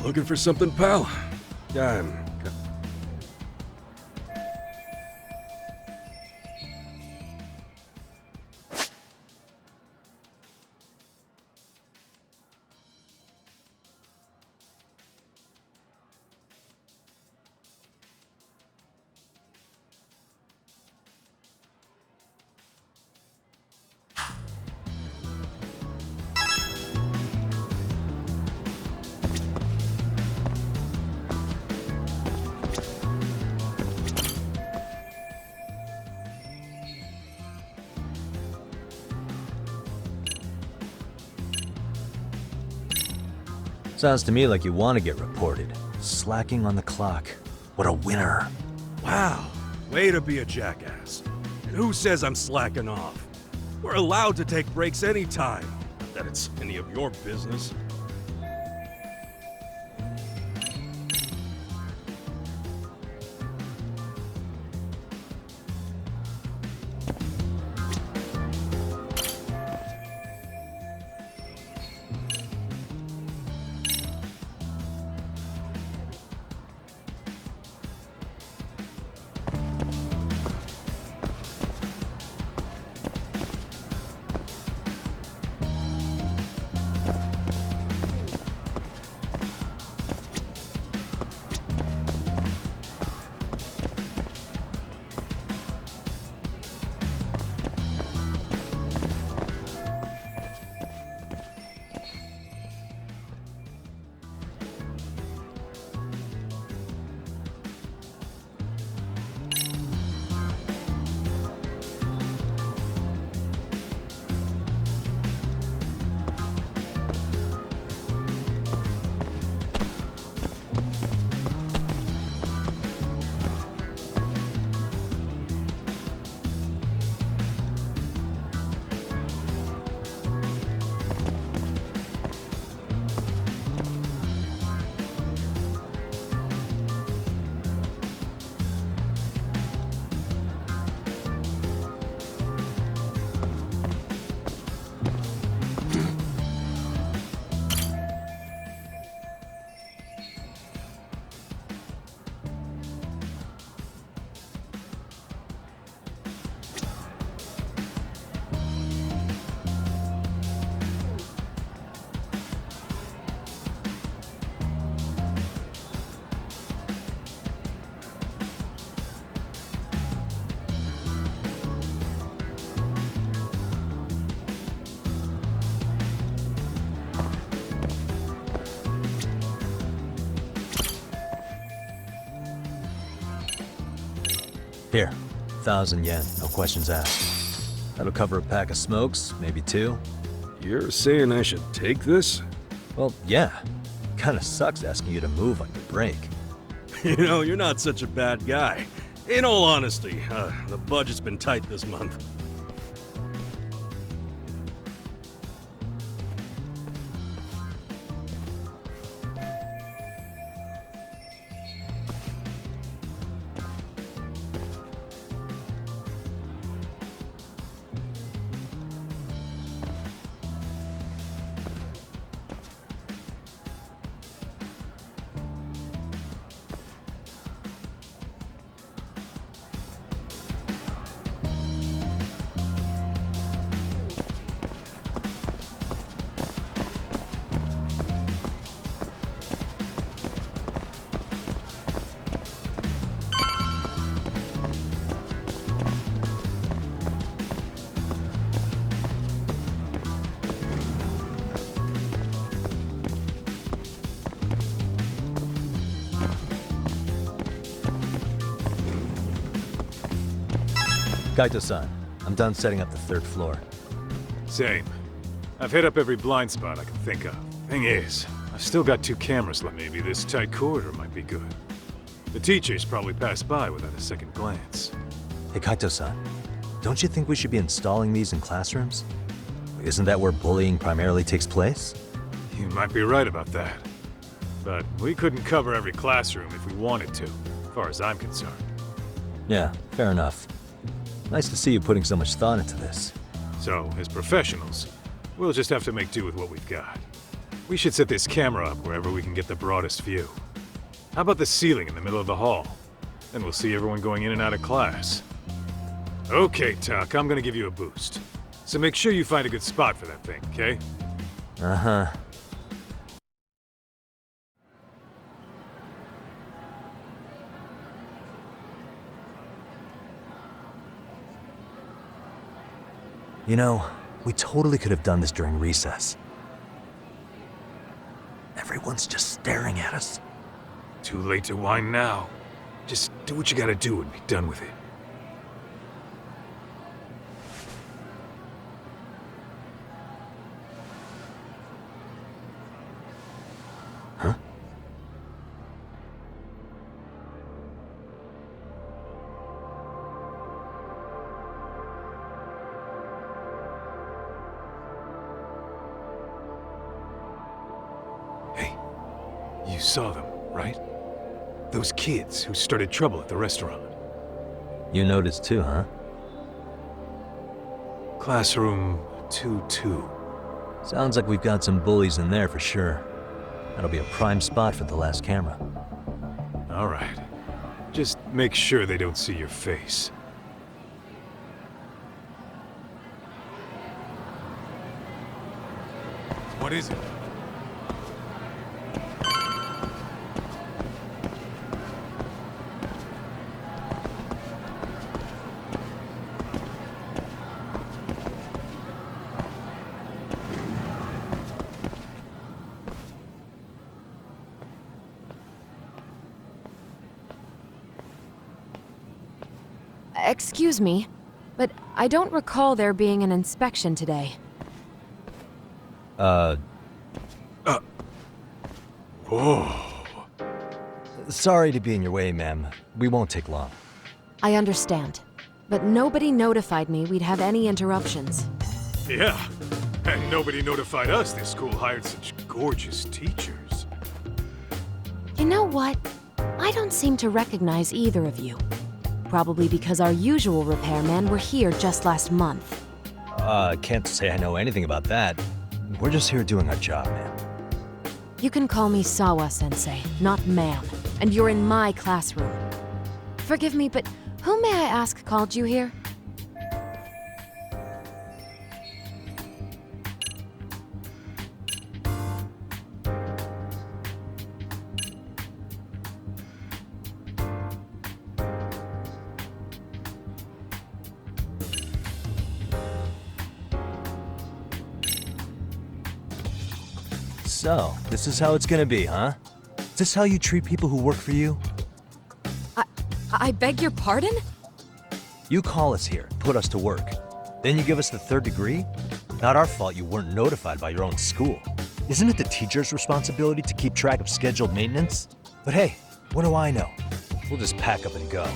Looking for something, pal? Sounds to me like you want to get reported. Slacking on the clock. What a winner. Wow, way to be a jackass. And who says I'm slacking off? We're allowed to take breaks anytime. Not that it's any of your business. Here, 1,000 yen, no questions asked. That'll cover a pack of smokes, maybe 2. You're saying I should take this? Well, yeah. Kinda sucks asking you to move on your break. You know, you're not such a bad guy. In all honesty, the budget's been tight this month. Kaito-san, I'm done setting up the 3rd floor. Same. I've hit up every blind spot I can think of. Thing is, I've still got 2 cameras left. Maybe this tight corridor might be good. The teachers probably passed by without a second glance. Hey Kaito-san, don't you think we should be installing these in classrooms? Isn't that where bullying primarily takes place? You might be right about that. But we couldn't cover every classroom if we wanted to, as far as I'm concerned. Yeah, fair enough. Nice to see you putting so much thought into this. So, as professionals, we'll just have to make do with what we've got. We should set this camera up wherever we can get the broadest view. How about the ceiling in the middle of the hall? Then we'll see everyone going in and out of class. Okay, Tak, I'm gonna give you a boost. So make sure you find a good spot for that thing, okay? Uh-huh. You know, we totally could have done this during recess. Everyone's just staring at us. Too late to whine now. Just do what you gotta do and be done with it. Huh? Hey, you saw them, right? Those kids who started trouble at the restaurant. You noticed too, huh? Classroom 2-2. Sounds like we've got some bullies in there for sure. That'll be a prime spot for the last camera. All right. Just make sure they don't see your face. What is it? Excuse me, but I don't recall there being an inspection today. Oh. Sorry to be in your way, ma'am. We won't take long. I understand, but nobody notified me we'd have any interruptions. Yeah, and nobody notified us this school hired such gorgeous teachers. You know what? I don't seem to recognize either of you. Probably because our usual repairmen were here just last month. Can't say I know anything about that. We're just here doing our job, ma'am. You can call me Sawa-sensei, not ma'am, and you're in my classroom. Forgive me, but who may I ask called you here? So, this is how it's gonna be, huh? Is this how you treat people who work for you? I beg your pardon? You call us here, put us to work. Then you give us the third degree? Not our fault you weren't notified by your own school. Isn't it the teacher's responsibility to keep track of scheduled maintenance? But hey, what do I know? We'll just pack up and go.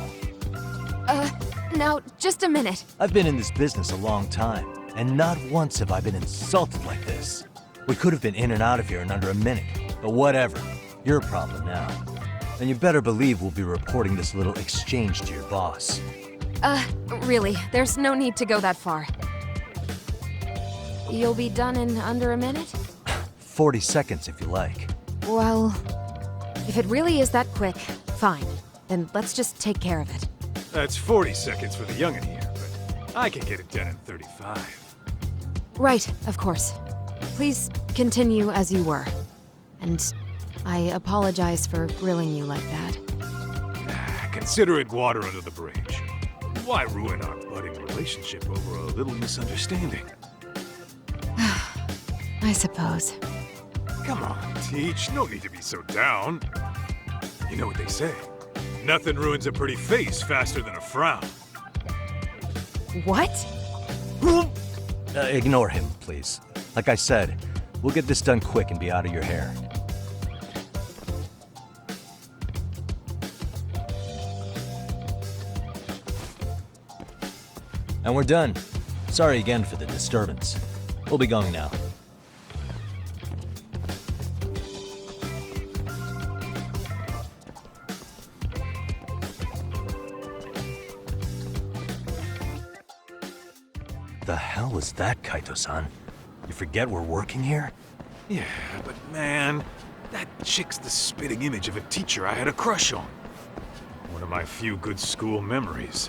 Now, just a minute. I've been in this business a long time, and not once have I been insulted like this. We could have been in and out of here in under a minute, but whatever. Your problem now. And you better believe we'll be reporting this little exchange to your boss. Really, there's no need to go that far. You'll be done in under a minute? 40 seconds if you like. Well, if it really is that quick, fine. Then let's just take care of it. That's 40 seconds for the youngin' here, but I can get it done in 35. Right, of course. Please continue as you were. And I apologize for grilling you like that. Consider it water under the bridge. Why ruin our budding relationship over a little misunderstanding? I suppose. Come on, Teach. No need to be so down. You know what they say. Nothing ruins a pretty face faster than a frown. What? Ignore him, please. Like I said, we'll get this done quick and be out of your hair. And we're done. Sorry again for the disturbance. We'll be going now. The hell was that, Kaito-san? You forget we're working here? Yeah, but man, that chick's the spitting image of a teacher I had a crush on. One of my few good school memories.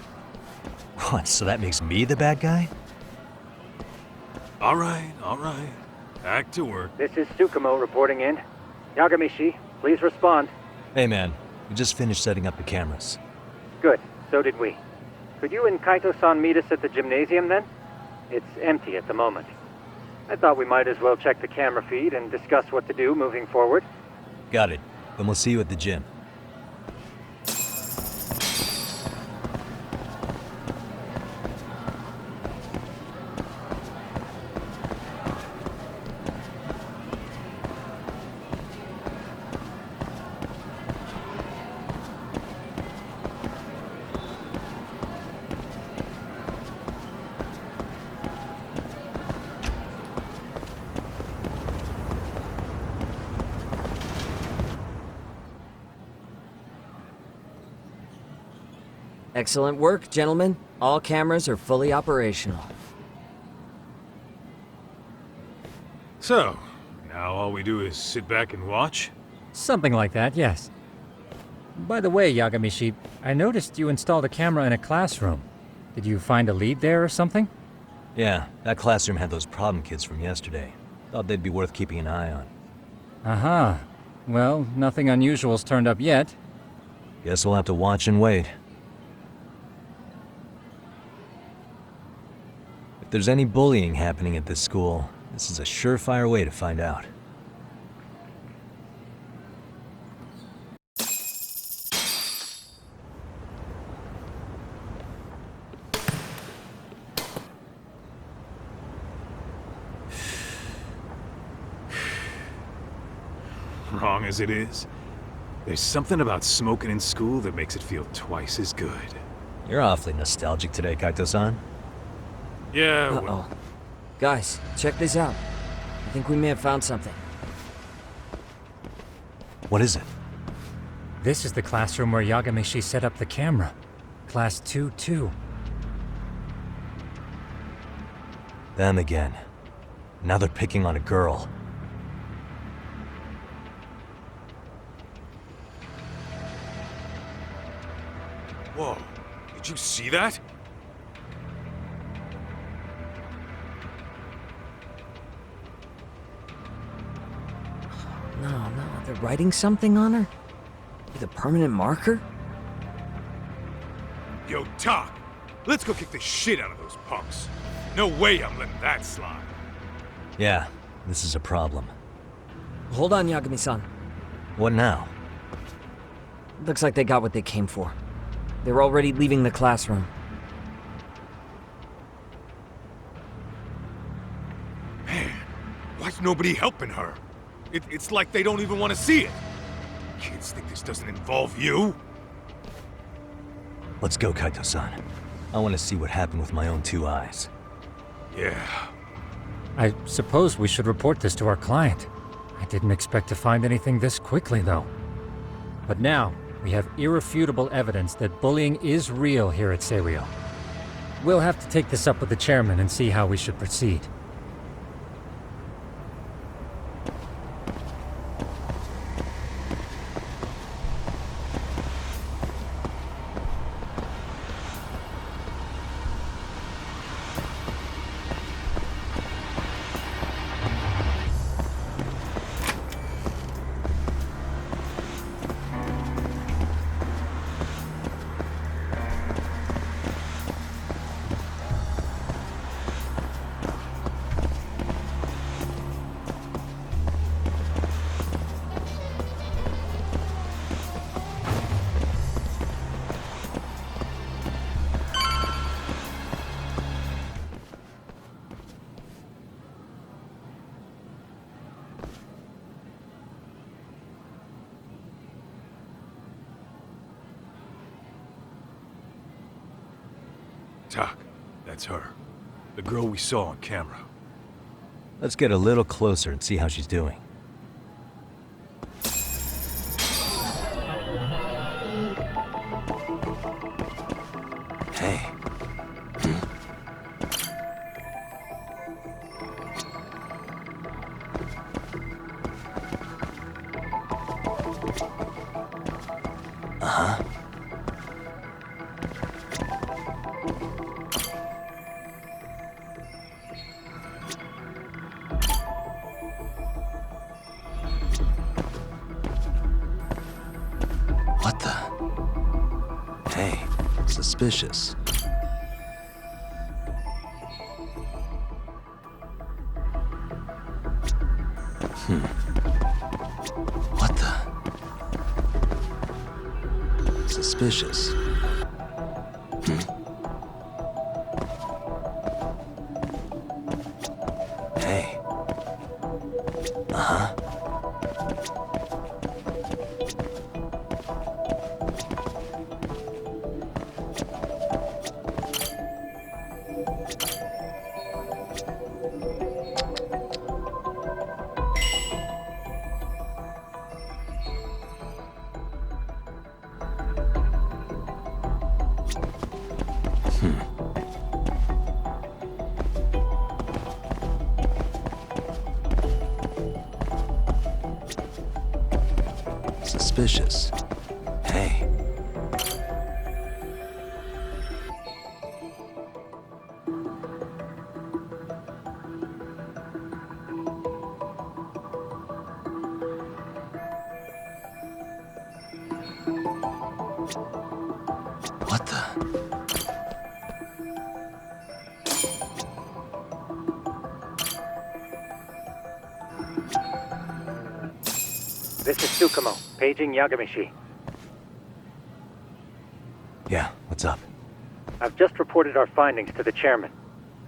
What, so that makes me the bad guy? All right. Back to work. This is Tsukumo reporting in. Yagami-shi, please respond. Hey man, we just finished setting up the cameras. Good, so did we. Could you and Kaito-san meet us at the gymnasium then? It's empty at the moment. I thought we might as well check the camera feed and discuss what to do moving forward. Got it. Then we'll see you at the gym. Excellent work, gentlemen. All cameras are fully operational. So, now all we do is sit back and watch? Something like that, yes. By the way, Yagami-shi, I noticed you installed a camera in a classroom. Did you find a lead there or something? Yeah, that classroom had those problem kids from yesterday. Thought they'd be worth keeping an eye on. Aha. Well, nothing unusual's turned up yet. Guess we'll have to watch and wait. If there's any bullying happening at this school, this is a surefire way to find out. Wrong as it is, there's something about smoking in school that makes it feel twice as good. You're awfully nostalgic today, Kaito-san. Yeah, Uh-oh. well, Guys, check this out. I think we may have found something. What is it? This is the classroom where Yagami-shi set up the camera. Class 2-2. Them again. Now they're picking on a girl. whoa, did you see that? No, they're writing something on her? With a permanent marker? Yo, Tak, let's go kick the shit out of those punks. No way I'm letting that slide. Yeah, this is a problem. Hold on, Yagami-san. What now? Looks like they got what they came for. They're already leaving the classroom. Man, why's nobody helping her? It's like they don't even want to see it. Kids think this doesn't involve you? Let's go, Kaito-san. I want to see what happened with my own two eyes. Yeah. I suppose we should report this to our client. I didn't expect to find anything this quickly, though. But now, we have irrefutable evidence that bullying is real here at Seiryo. We'll have to take this up with the chairman and see how we should proceed. Tak, that's her. The girl we saw on camera. Let's get a little closer and see how she's doing. Hey. Uh-huh. What the? Hey, suspicious. What the? Suspicious. Hey. Uh-huh. Suspicious. Hey. What the? This is Tsukumo, paging Yagami-shi. Yeah, what's up? I've just reported our findings to the chairman.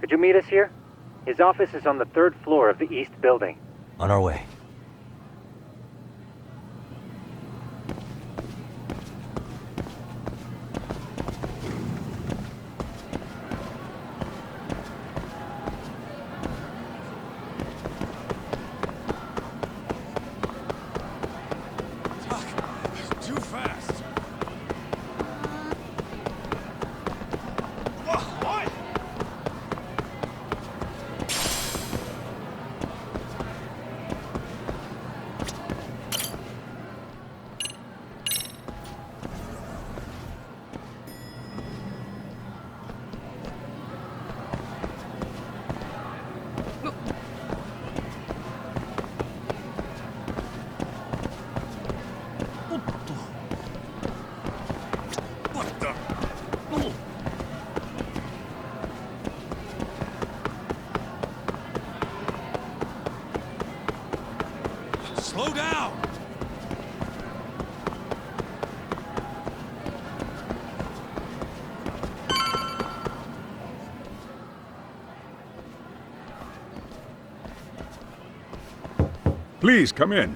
Could you meet us here? His office is on the 3rd floor of the east building. On our way. Too fast. What? What the? Slow down! Please come in.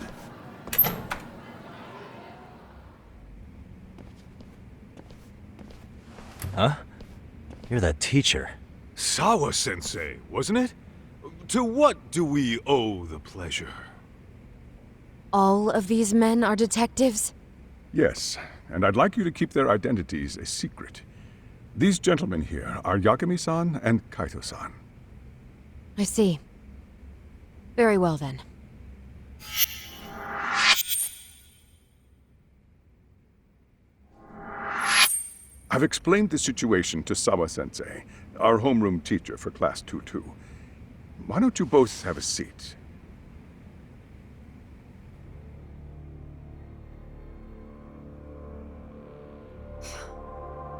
Huh? You're that teacher. Sawa-sensei, wasn't it? To what do we owe the pleasure? All of these men are detectives? Yes, and I'd like you to keep their identities a secret. These gentlemen here are Yagami-san and Kaito-san. I see. Very well then. I've explained the situation to Sawa-sensei, our homeroom teacher for Class 2-2. Why don't you both have a seat?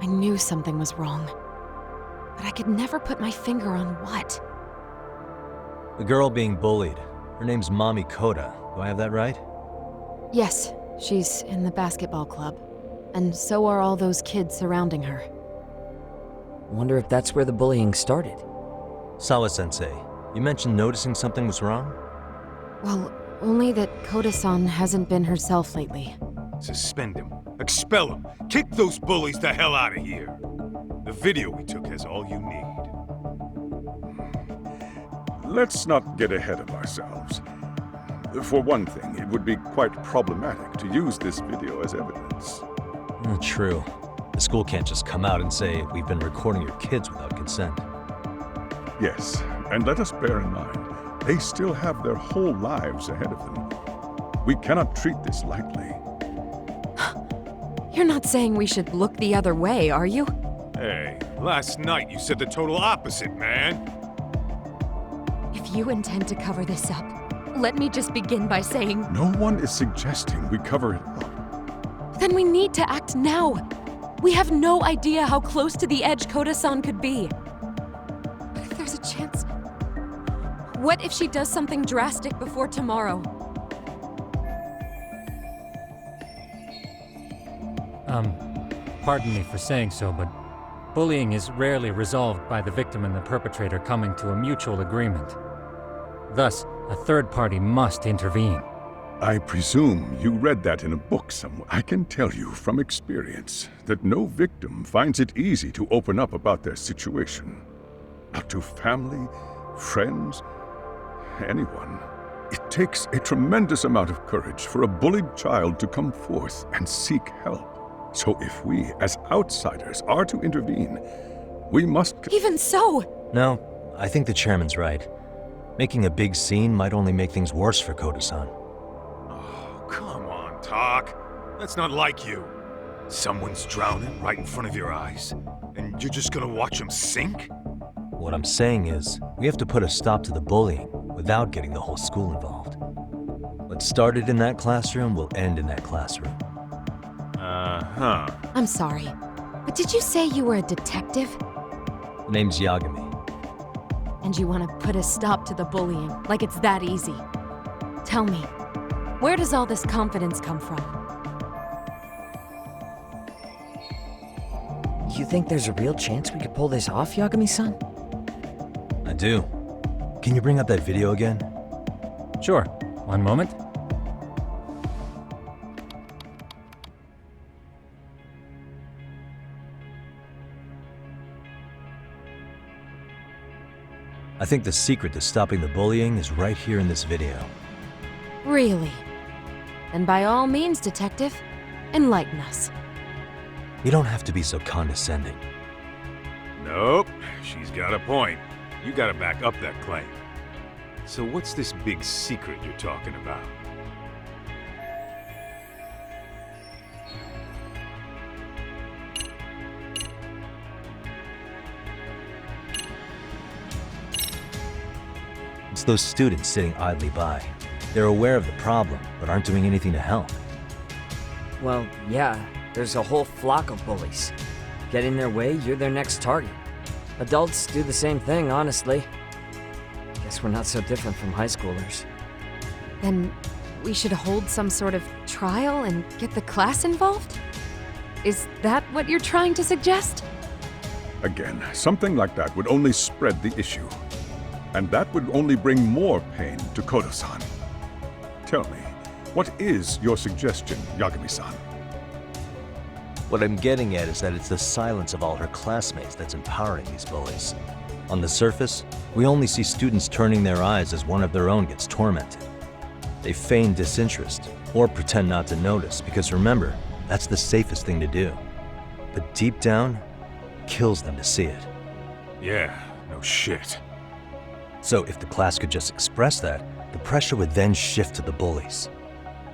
I knew something was wrong. But I could never put my finger on what. The girl being bullied. Her name's Mami Koda. Do I have that right? Yes, she's in the basketball club. And so are all those kids surrounding her. Wonder if that's where the bullying started. Sawa-sensei, you mentioned noticing something was wrong? Well, only that Koda-san hasn't been herself lately. Suspend him. Expel him. Kick those bullies the hell out of here. The video we took has all you need. Let's not get ahead of ourselves. For one thing, it would be quite problematic to use this video as evidence. True. The school can't just come out and say, we've been recording your kids without consent. Yes, and let us bear in mind, they still have their whole lives ahead of them. We cannot treat this lightly. You're not saying we should look the other way, are you? Hey, last night you said the total opposite, man. If you intend to cover this up, let me just begin by saying... No one is suggesting we cover it up. Then we need to act now. We have no idea how close to the edge Koda-san could be. What if there's a chance? What if she does something drastic before tomorrow? Pardon me for saying so, but bullying is rarely resolved by the victim and the perpetrator coming to a mutual agreement. Thus, a third party must intervene. I presume you read that in a book somewhere. I can tell you from experience that no victim finds it easy to open up about their situation. Not to family, friends, anyone. It takes a tremendous amount of courage for a bullied child to come forth and seek help. So if we, as outsiders, are to intervene, we must... Even so! No, I think the chairman's right. Making a big scene might only make things worse for Koda-san. Oh, come on, Tak. That's not like you. Someone's drowning right in front of your eyes, and you're just gonna watch him sink? What I'm saying is, we have to put a stop to the bullying without getting the whole school involved. What started in that classroom will end in that classroom. Uh-huh. I'm sorry, but did you say you were a detective? The name's Yagami. And you want to put a stop to the bullying, like it's that easy. Tell me, where does all this confidence come from? You think there's a real chance we could pull this off, Yagami-san? I do. Can you bring up that video again? Sure. One moment. I think the secret to stopping the bullying is right here in this video. Really? Then by all means, detective, enlighten us. You don't have to be so condescending. Nope, she's got a point. You gotta back up that claim. So what's this big secret you're talking about? It's those students sitting idly by. They're aware of the problem, but aren't doing anything to help. Well, yeah, there's a whole flock of bullies. Get in their way, you're their next target. Adults do the same thing, honestly. Guess we're not so different from high schoolers. Then we should hold some sort of trial and get the class involved? Is that what you're trying to suggest? Again, something like that would only spread the issue. And that would only bring more pain to Koda-san. Tell me, what is your suggestion, Yagami-san? What I'm getting at is that it's the silence of all her classmates that's empowering these bullies. On the surface, we only see students turning their eyes as one of their own gets tormented. They feign disinterest, or pretend not to notice, because remember, that's the safest thing to do. But deep down, it kills them to see it. Yeah, no shit. So if the class could just express that, the pressure would then shift to the bullies.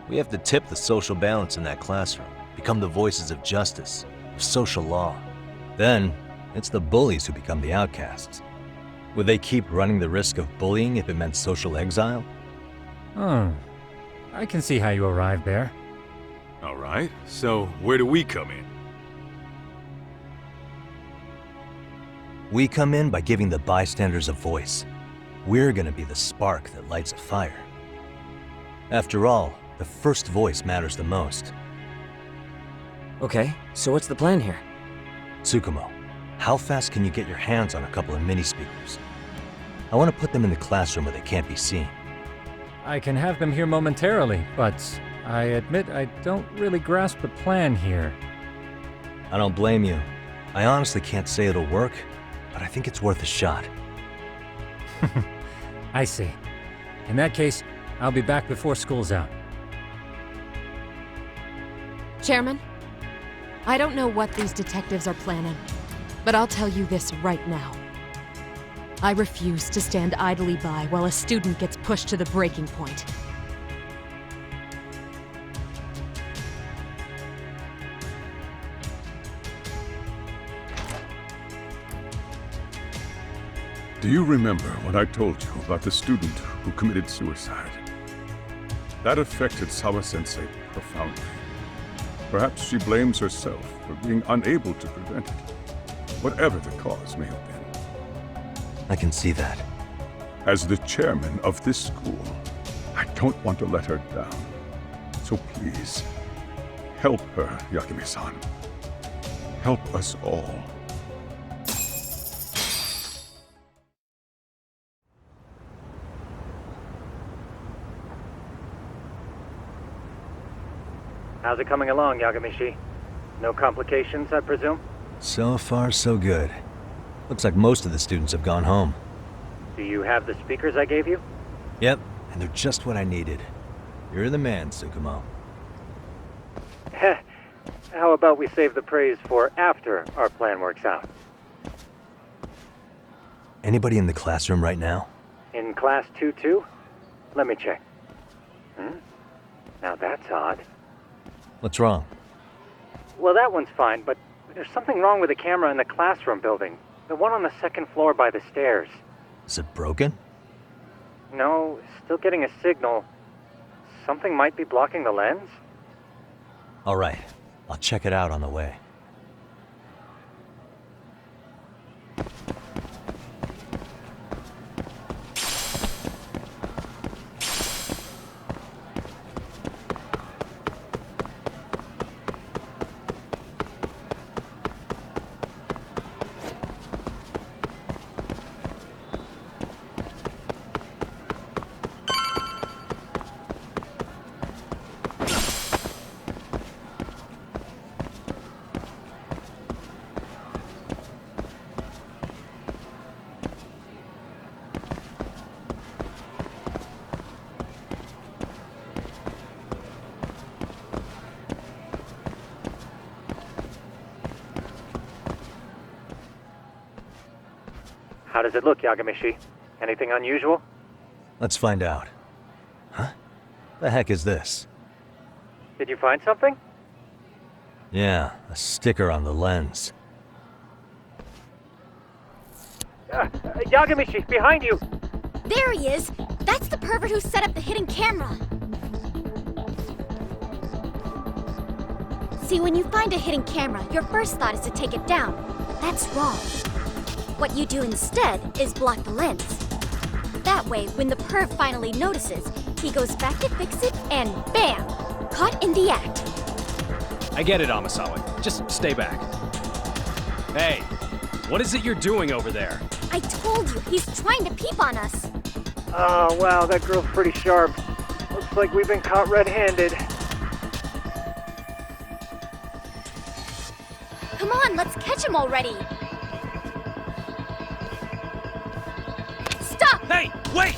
We have to tip the social balance in that classroom, become the voices of justice, of social law. Then, it's the bullies who become the outcasts. Would they keep running the risk of bullying if it meant social exile? I can see how you arrived there. All right, so where do we come in? We come in by giving the bystanders a voice. We're gonna be the spark that lights a fire. After all, the first voice matters the most. Okay, so what's the plan here? Tsukumo, how fast can you get your hands on a couple of mini-speakers? I want to put them in the classroom where they can't be seen. I can have them here momentarily, but I admit I don't really grasp the plan here. I don't blame you. I honestly can't say it'll work, but I think it's worth a shot. I see. In that case, I'll be back before school's out. Chairman, I don't know what these detectives are planning, but I'll tell you this right now. I refuse to stand idly by while a student gets pushed to the breaking point. Do you remember when I told you about the student who committed suicide? That affected Sawa-sensei profoundly. Perhaps she blames herself for being unable to prevent it, whatever the cause may have been. I can see that. As the chairman of this school, I don't want to let her down. So please, help her, Yagami-san. Help us all. How's it coming along, Yagami-shi? No complications, I presume? So far, so good. Looks like most of the students have gone home. Do you have the speakers I gave you? Yep, and they're just what I needed. You're the man, Tsukumo. How about we save the praise for after our plan works out? Anybody in the classroom right now? In class 2-2? Let me check. Now that's odd. What's wrong? Well, that one's fine, but there's something wrong with the camera in the classroom building. The one on the second floor by the stairs. Is it broken? No, still getting a signal. Something might be blocking the lens? All right, I'll check it out on the way. How does it look, Yagami-shi? Anything unusual? Let's find out. Huh? The heck is this? Did you find something? Yeah, a sticker on the lens. Yagami-shi, behind you! There he is! That's the pervert who set up the hidden camera! See, when you find a hidden camera, your first thought is to take it down. That's wrong. What you do instead is block the lens. That way, when the perv finally notices, he goes back to fix it and bam! Caught in the act. I get it, Amasawa. Just stay back. Hey, what is it you're doing over there? I told you, he's trying to peep on us. Oh, wow, that girl's pretty sharp. Looks like we've been caught red-handed. Come on, let's catch him already. Hey, wait!